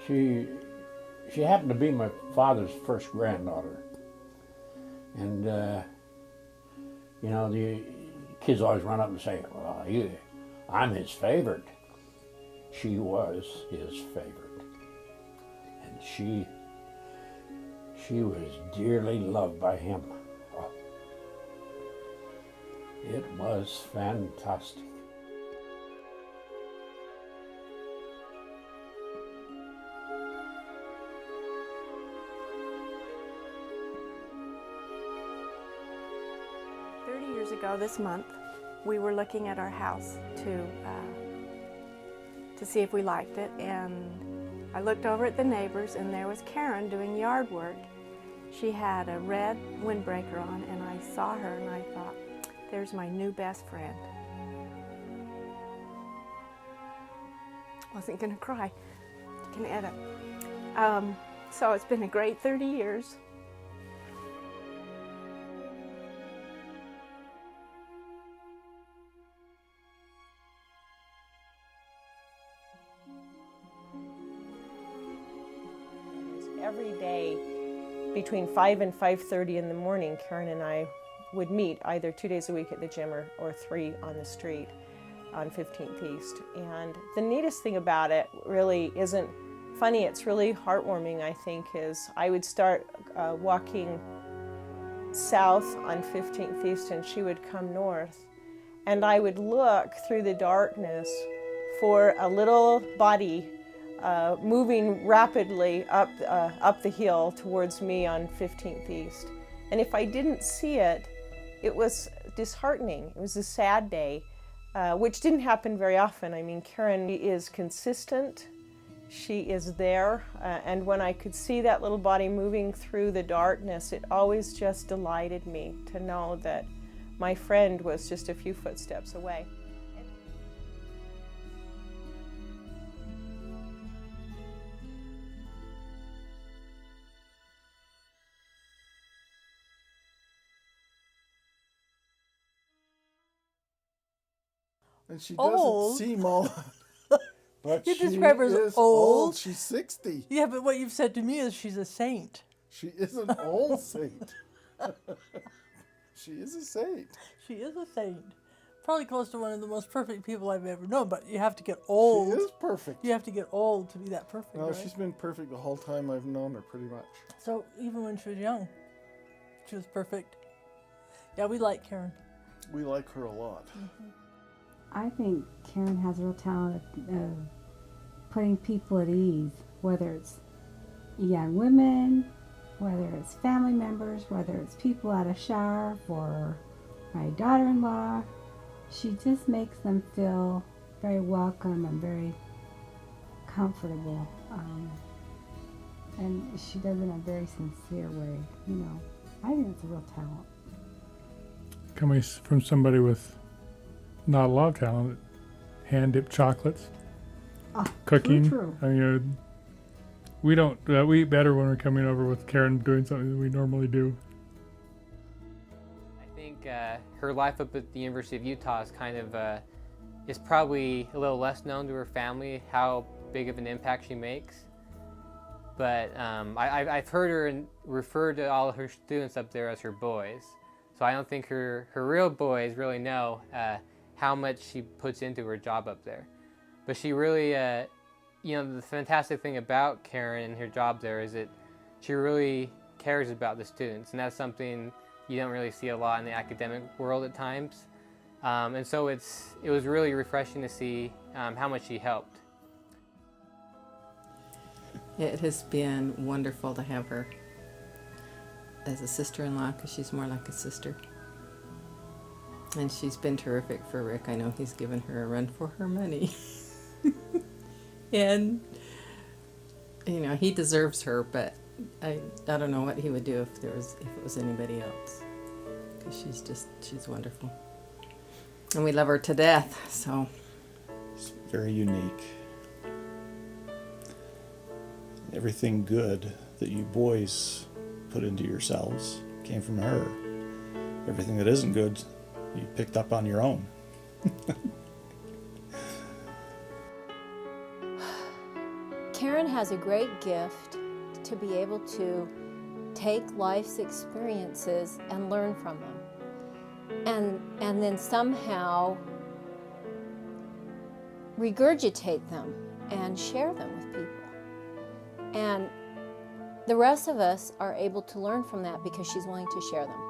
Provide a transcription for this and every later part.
She happened to be my father's first granddaughter. And, the kids always run up and say, well, I'm his favorite. She was his favorite. And she was dearly loved by him. Oh, it was fantastic. Years ago this month, we were looking at our house to see if we liked it, and I looked over at the neighbors, and there was Karen doing yard work. She had a red windbreaker on, and I saw her and I thought, there's my new best friend. Wasn't gonna cry, you can edit. So it's been a great 30 years. Every day between 5 and 5:30 in the morning, Karen and I would meet either 2 days a week at the gym or 3 on the street on 15th East. And the neatest thing about it really isn't funny, it's really heartwarming, I think, is I would start walking south on 15th East and she would come north. And I would look through the darkness for a little body moving rapidly up the hill towards me on 15th East. And if I didn't see it, it was disheartening. It was a sad day, which didn't happen very often. I mean, Karen is consistent. She is there. And when I could see that little body moving through the darkness, it always just delighted me to know that my friend was just a few footsteps away. And she Old. doesn't seem all. But You she describe her as is old. She's 60. Yeah, but what you've said to me is she's a saint. She is an old saint. She is a saint. She is a saint. Probably close to one of the most perfect people I've ever known, but you have to get old. She is perfect. You have to get old to be that perfect, No, right? she's been perfect the whole time I've known her, pretty much. So even when she was young, she was perfect. Yeah, we like Karen. We like her a lot. Mm-hmm. I think Karen has a real talent of putting people at ease, whether it's young women, whether it's family members, whether it's people at a shower for my daughter-in-law. She just makes them feel very welcome and very comfortable. And she does it in a very sincere way, you know. I think it's a real talent. Coming from somebody with not a lot of talent, hand-dipped chocolates, cooking. True. I mean, we don't, we eat better when we're coming over with Karen doing something that we normally do. I think her life up at the University of Utah is kind of, is probably a little less known to her family, how big of an impact she makes. But I've heard her refer to all of her students up there as her boys. So I don't think her real boys really know how much she puts into her job up there. But she really, the fantastic thing about Karen and her job there is that she really cares about the students, and that's something you don't really see a lot in the academic world at times. And so it was really refreshing to see how much she helped. It has been wonderful to have her as a sister-in-law, because she's more like a sister. And she's been terrific for Rick. I know he's given her a run for her money. And, he deserves her, but I don't know what he would do if it was anybody else. Because she's wonderful. And we love her to death, so. It's very unique. Everything good that you boys put into yourselves came from her. Everything that isn't good, you picked up on your own. Karen has a great gift to be able to take life's experiences and learn from them, and then somehow regurgitate them and share them with people. And the rest of us are able to learn from that because she's willing to share them.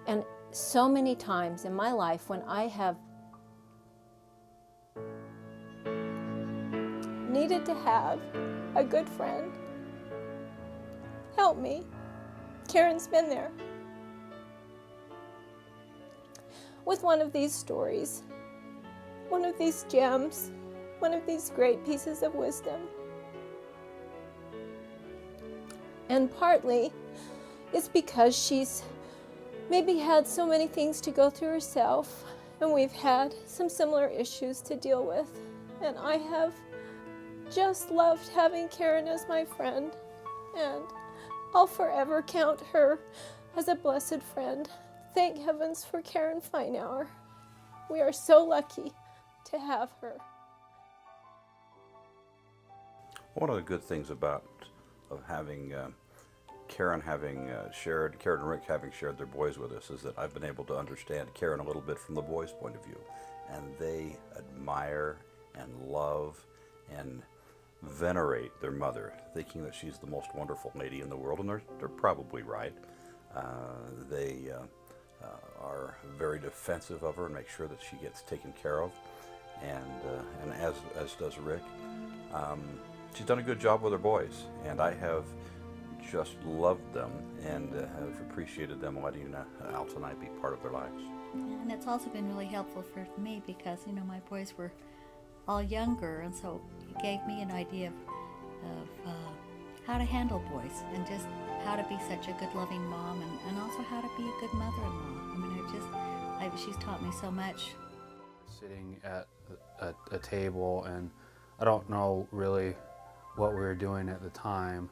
And so many times in my life when I have needed to have a good friend help me, Karen's been there with one of these stories, one of these gems, one of these great pieces of wisdom. And partly it's because she's maybe had so many things to go through herself, and we've had some similar issues to deal with. And I have just loved having Karen as my friend, and I'll forever count her as a blessed friend. Thank heavens for Karen Feinauer. We are so lucky to have her. One of the good things about having Karen and Rick having shared their boys with us is that I've been able to understand Karen a little bit from the boys' point of view, and they admire and love and venerate their mother, thinking that she's the most wonderful lady in the world, and they're probably right. They are very defensive of her and make sure that she gets taken care of, and as does Rick. She's done a good job with her boys, and I have just loved them and have appreciated them letting Alta and I be part of their lives. And it's also been really helpful for me because, you know, my boys were all younger, and so it gave me an idea of how to handle boys and just how to be such a good loving mom, and also how to be a good mother-in-law. I mean, she's taught me so much. Sitting at a table, and I don't know really what we were doing at the time,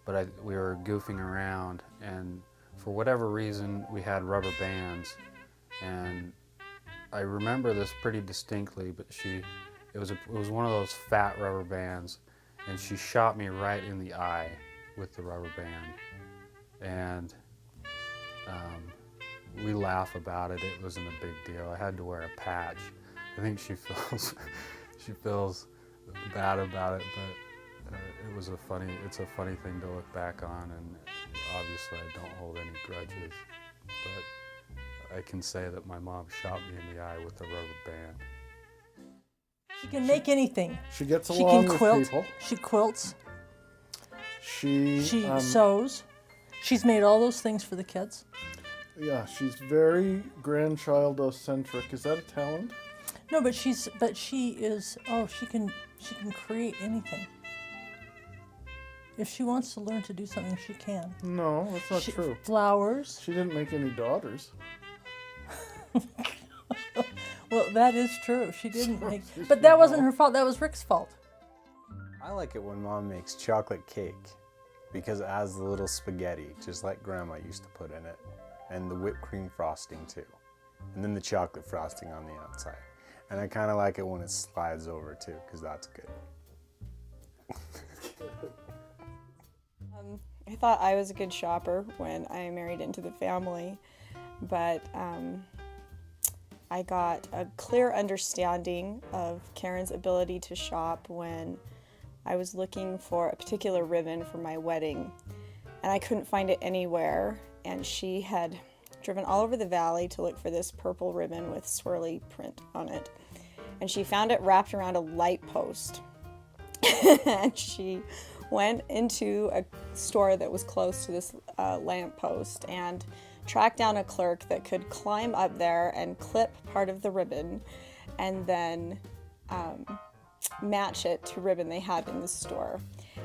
but we were goofing around, and for whatever reason we had rubber bands, and I remember this pretty distinctly, but it was one of those fat rubber bands, and she shot me right in the eye with the rubber band, and we laugh about it. It wasn't a big deal. I had to wear a patch. I think she feels bad about it, but it's a funny thing to look back on, and obviously I don't hold any grudges, but I can say that my mom shot me in the eye with a rubber band. She can make anything. She gets along with people. She quilts. She sews. She's made all those things for the kids. Yeah, she's very grandchild-centric. Is that a talent? No, but she is. Oh, she can create anything. If she wants to learn to do something, she can. No, that's not true. Flowers. She didn't make any daughters. Well, that is true. She didn't make, but that wasn't her fault. That was Rick's fault. I like it when Mom makes chocolate cake because it has the little spaghetti, just like Grandma used to put in it, and the whipped cream frosting too, and then the chocolate frosting on the outside. And I kind of like it when it slides over too, because that's good. I thought I was a good shopper when I married into the family, but I got a clear understanding of Karen's ability to shop when I was looking for a particular ribbon for my wedding, and I couldn't find it anywhere, and she had driven all over the valley to look for this purple ribbon with swirly print on it, and she found it wrapped around a light post. And she went into a store that was close to this lamp post and tracked down a clerk that could climb up there and clip part of the ribbon and then match it to ribbon they had in the store.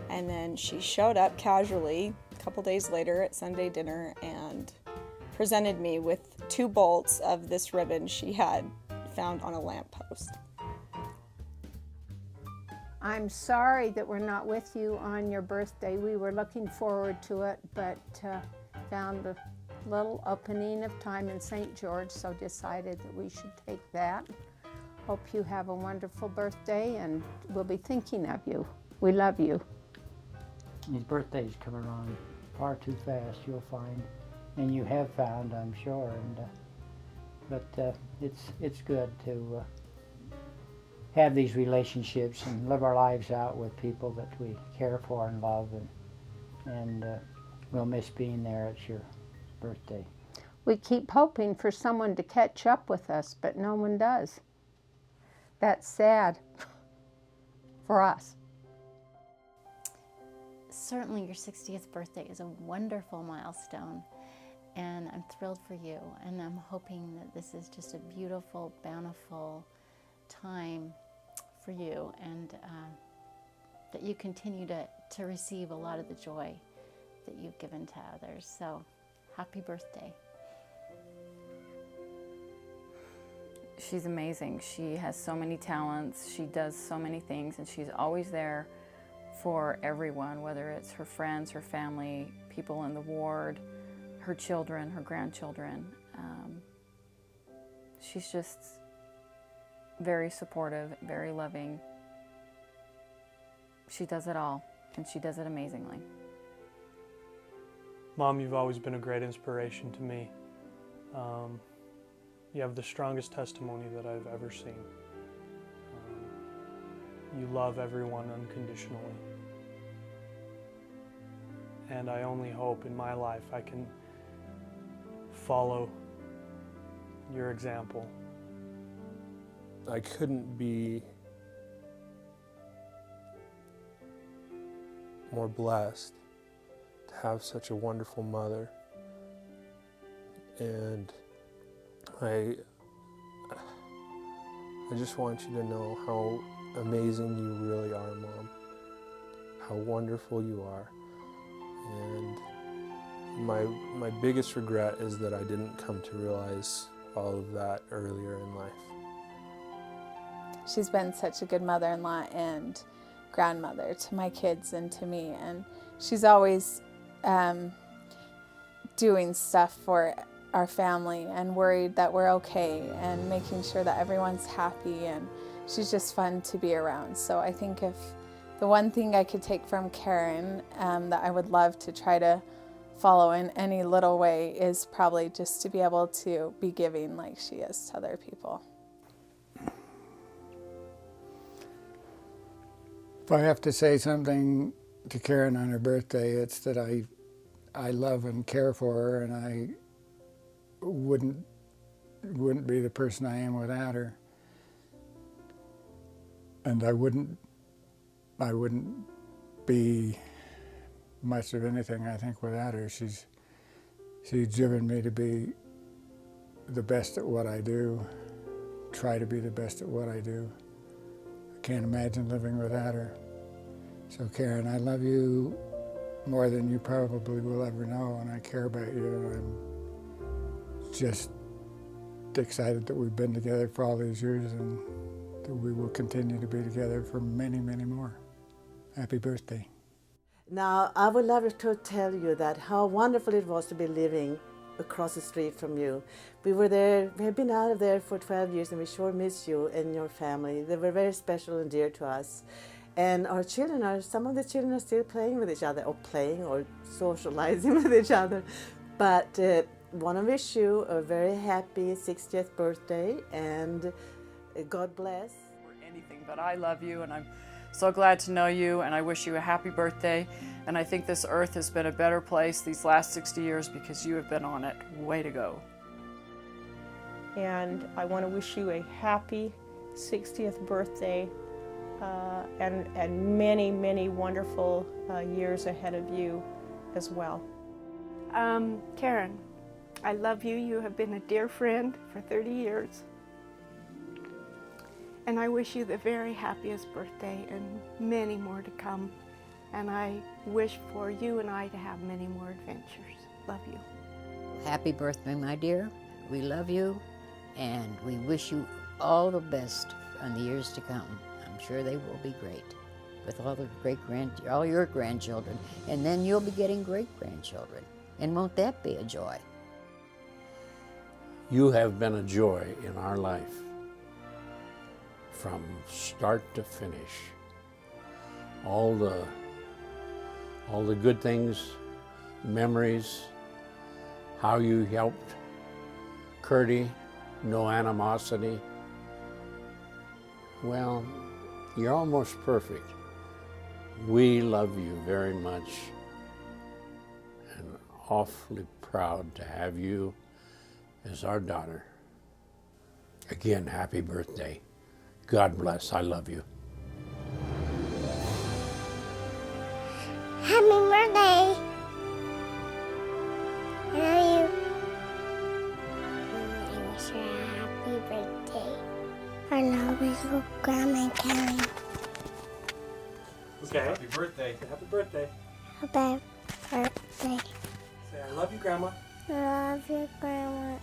And then she showed up casually a couple days later at Sunday dinner and presented me with 2 bolts of this ribbon she had found on a lamppost. I'm sorry that we're not with you on your birthday. We were looking forward to it, but found a little opening of time in St. George, so decided that we should take that. Hope you have a wonderful birthday, and we'll be thinking of you. We love you. His birthday's come around far too fast, you'll find, and you have found, I'm sure. But it's good to have these relationships and live our lives out with people that we care for and love, and we'll miss being there at your birthday. We keep hoping for someone to catch up with us, but no one does. That's sad for us. Certainly your 60th birthday is a wonderful milestone, and I'm thrilled for you, and I'm hoping that this is just a beautiful, bountiful time for you, and that you continue to receive a lot of the joy that you've given to others. So happy birthday. She's amazing. She has so many talents. She does so many things, and she's always there for everyone, whether it's her friends, her family, people in the ward, her children, her grandchildren. She's just very supportive, very loving. She does it all, and she does it amazingly. Mom, you've always been a great inspiration to me. You have the strongest testimony that I've ever seen. You love everyone unconditionally. And I only hope in my life I can follow your example. I couldn't be more blessed to have such a wonderful mother. And I just want you to know how amazing you really are, Mom. How wonderful you are. And my biggest regret is that I didn't come to realize all of that earlier in life. She's been such a good mother-in-law and grandmother to my kids and to me, and she's always doing stuff for our family and worried that we're okay and making sure that everyone's happy, and she's just fun to be around. So I think if the one thing I could take from Karen that I would love to try to follow in any little way is probably just to be able to be giving like she is to other people. If I have to say something to Karen on her birthday, it's that I love and care for her, and I wouldn't be the person I am without her. And I wouldn't be much of anything, I think, without her. She's driven me to be the best at what I do, try to be the best at what I do. I can't imagine living without her. So Karen, I love you more than you probably will ever know, and I care about you, and I'm just excited that we've been together for all these years and that we will continue to be together for many, many more. Happy birthday. Now, I would love to tell you that how wonderful it was to be living across the street from you. We were there, we have been out of there for 12 years, and we sure miss you and your family. They were very special and dear to us. And our children some of the children are still playing with each other, or socializing with each other. But want to wish you a very happy 60th birthday, and God bless. Anything, but I love you, and I'm so glad to know you, and I wish you a happy birthday. And I think this earth has been a better place these last 60 years because you have been on it. Way to go. And I want to wish you a happy 60th birthday and many, many wonderful years ahead of you as well. Karen, I love you. You have been a dear friend for 30 years. And I wish you the very happiest birthday and many more to come. And I wish for you and I to have many more adventures. Love you. Happy birthday, my dear. We love you, and we wish you all the best in the years to come. I'm sure they will be great with all your grandchildren, and then you'll be getting great-grandchildren. And won't that be a joy? You have been a joy in our life from start to finish. all the good things, memories, how you helped Curdy, no animosity. Well, you're almost perfect. We love you very much and awfully proud to have you as our daughter. Again, happy birthday. God bless. I love you. Happy birthday. I love you. I wish you a happy birthday. I love you, Grandma and Kelly. Okay. Happy birthday. Happy birthday. Happy birthday. Say, I love you, Grandma. I love you, Grandma.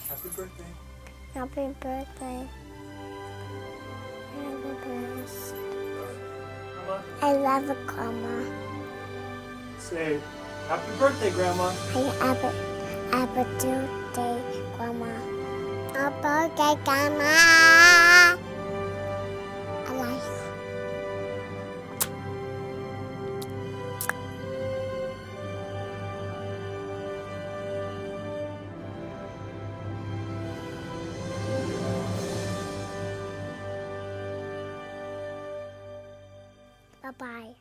Happy birthday. Happy birthday. You're the best. Grandma. I love you, Grandma. Say, happy birthday, Grandma. Happy birthday, Grandma. Happy birthday, Grandma. I love you. Bye-bye.